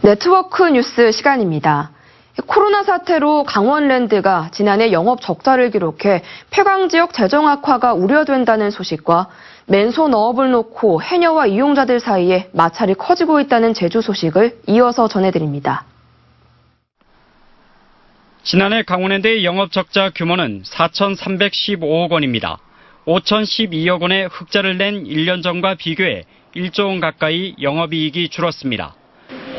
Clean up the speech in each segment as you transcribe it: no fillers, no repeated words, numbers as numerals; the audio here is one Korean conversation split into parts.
네트워크 뉴스 시간입니다. 코로나 사태로 강원랜드가 지난해 영업 적자를 기록해 폐광지역 재정 악화가 우려된다는 소식과 맨손 어업을 놓고 해녀와 이용자들 사이에 마찰이 커지고 있다는 제주 소식을 이어서 전해드립니다. 지난해 강원랜드의 영업 적자 규모는 4,315억 원입니다. 5,012억 원의 흑자를 낸 1년 전과 비교해 1조 원 가까이 영업이익이 줄었습니다.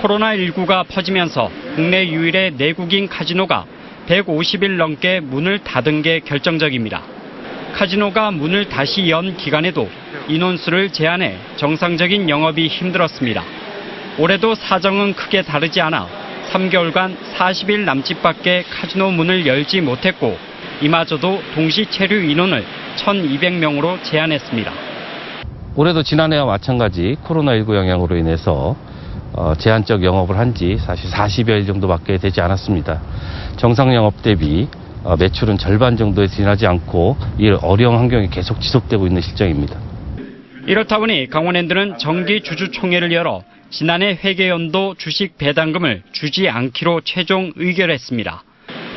코로나19가 퍼지면서 국내 유일의 내국인 카지노가 150일 넘게 문을 닫은 게 결정적입니다. 카지노가 문을 다시 연 기간에도 인원수를 제한해 정상적인 영업이 힘들었습니다. 올해도 사정은 크게 다르지 않아 3개월간 40일 남짓밖에 카지노 문을 열지 못했고 이마저도 동시 체류 인원을 1,200명으로 제한했습니다. 올해도 지난해와 마찬가지 코로나19 영향으로 인해서 제한적 영업을 한 지 사실 40여일 정도밖에 되지 않았습니다. 정상 영업 대비 매출은 절반 정도에 지나지 않고 이 어려운 환경이 계속 지속되고 있는 실정입니다. 이렇다 보니 강원랜드는 정기 주주총회를 열어 지난해 회계연도 주식 배당금을 주지 않기로 최종 의결했습니다.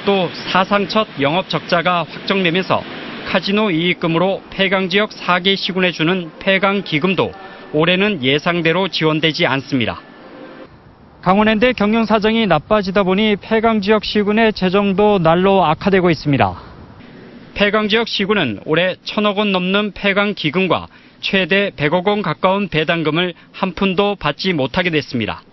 또 사상 첫 영업 적자가 확정되면서 카지노 이익금으로 폐광지역 4개 시군에 주는 폐광기금도 올해는 예상대로 지원되지 않습니다. 강원랜드의 경영 사정이 나빠지다 보니 폐광지역 시군의 재정도 날로 악화되고 있습니다. 폐광지역 시군은 올해 1,000억 원 넘는 폐광기금과 최대 100억 원 가까운 배당금을 한 푼도 받지 못하게 됐습니다.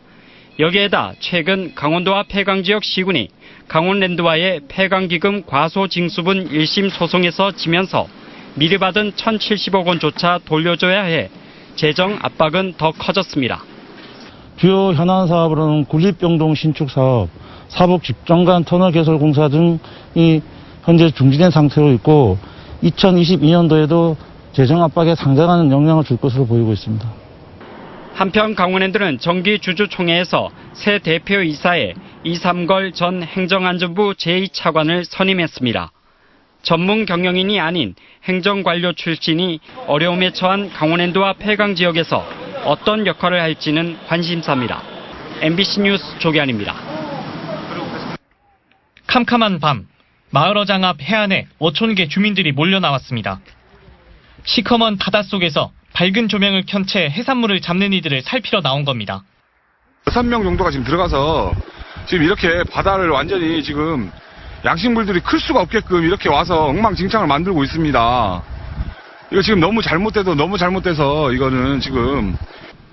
여기에다 최근 강원도와 폐광지역 시군이 강원랜드와의 폐광기금 과소징수분 1심 소송에서 지면서 미리 받은 1,070억 원조차 돌려줘야 해 재정 압박은 더 커졌습니다. 주요 현안 사업으로는 군립병동 신축 사업, 사북 집정관 터널 개설 공사 등이 현재 중지된 상태로 있고 2022년도에도 재정 압박에 상당한 영향을 줄 것으로 보이고 있습니다. 한편 강원랜드는 정기 주주총회에서 새 대표이사에 이삼걸 전 행정안전부 제2차관을 선임했습니다. 전문 경영인이 아닌 행정관료 출신이 어려움에 처한 강원랜드와 폐광 지역에서 어떤 역할을 할지는 관심사입니다. MBC 뉴스 조기환입니다. 캄캄한 밤, 마을어장 앞 해안에 5,000개 주민들이 몰려 나왔습니다. 시커먼 바닷속에서 밝은 조명을 켠 채 해산물을 잡는 이들을 살피러 나온 겁니다. 6명 정도가 지금 들어가서 지금 이렇게 바다를 완전히 지금 양식물들이 클 수가 없게끔 이렇게 와서 엉망진창을 만들고 있습니다. 이거 지금 너무 잘못돼서 이거는 지금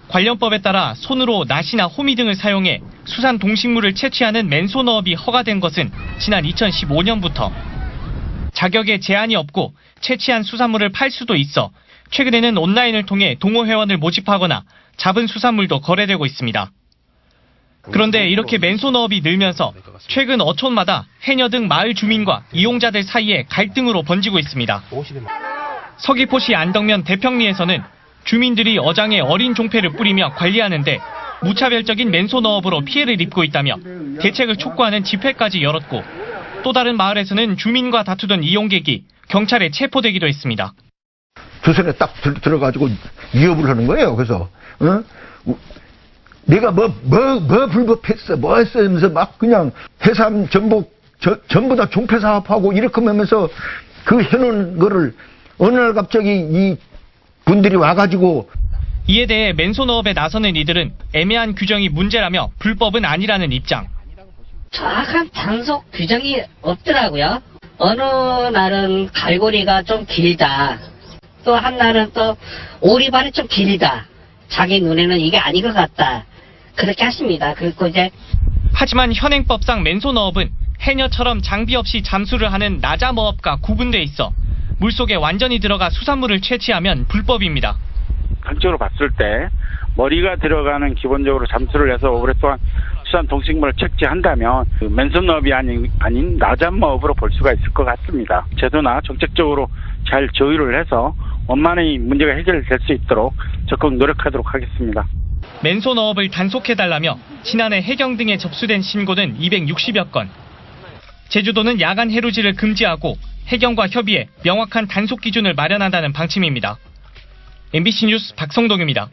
관련법에 따라 손으로 낫이나 호미 등을 사용해 수산 동식물을 채취하는 맨손어업이 허가된 것은 지난 2015년부터 자격에 제한이 없고 채취한 수산물을 팔 수도 있어 최근에는 온라인을 통해 동호회원을 모집하거나 잡은 수산물도 거래되고 있습니다. 그런데 이렇게 맨손어업이 늘면서 최근 어촌마다 해녀 등 마을 주민과 이용자들 사이에 갈등으로 번지고 있습니다. 서귀포시 안덕면 대평리에서는 주민들이 어장에 어린 종폐를 뿌리며 관리하는데 무차별적인 맨손어업으로 피해를 입고 있다며 대책을 촉구하는 집회까지 열었고 또 다른 마을에서는 주민과 다투던 이용객이 경찰에 체포되기도 했습니다. 조선에 딱 들어가지고 위협을 하는 거예요. 그래서 내가 뭐 불법했어, 뭐 했어 하면서 막 그냥 해삼 전부 다 종폐 사업하고 이렇게 하면서 그 해놓은 거를 어느 날 갑자기 이 분들이 와가지고 이에 대해 맨손어업에 나서는 이들은 애매한 규정이 문제라며 불법은 아니라는 입장. 정확한 단속 규정이 없더라고요. 어느 날은 갈고리가 좀 길다. 또 한 날은 또 오리발이 좀 길다. 자기 눈에는 이게 아닌 것 같다. 그렇게 하십니다. 그리고 이제 하지만 현행법상 맨손어업은 해녀처럼 장비 없이 잠수를 하는 나잠어업과 구분돼 있어 물속에 완전히 들어가 수산물을 채취하면 불법입니다. 단적으로 봤을 때 머리가 들어가는 기본적으로 잠수를 해서 오랫동안 수산 동식물을 채취한다면 맨손어업이 아닌 나잠어업으로 볼 수가 있을 것 같습니다. 제도나 정책적으로 잘 조율을 해서 원만히 문제가 해결될 수 있도록 적극 노력하도록 하겠습니다. 맨손어업을 단속해달라며 지난해 해경 등에 접수된 신고는 260여 건. 제주도는 야간 해루질을 금지하고 해경과 협의해 명확한 단속 기준을 마련한다는 방침입니다. MBC 뉴스 박성동입니다.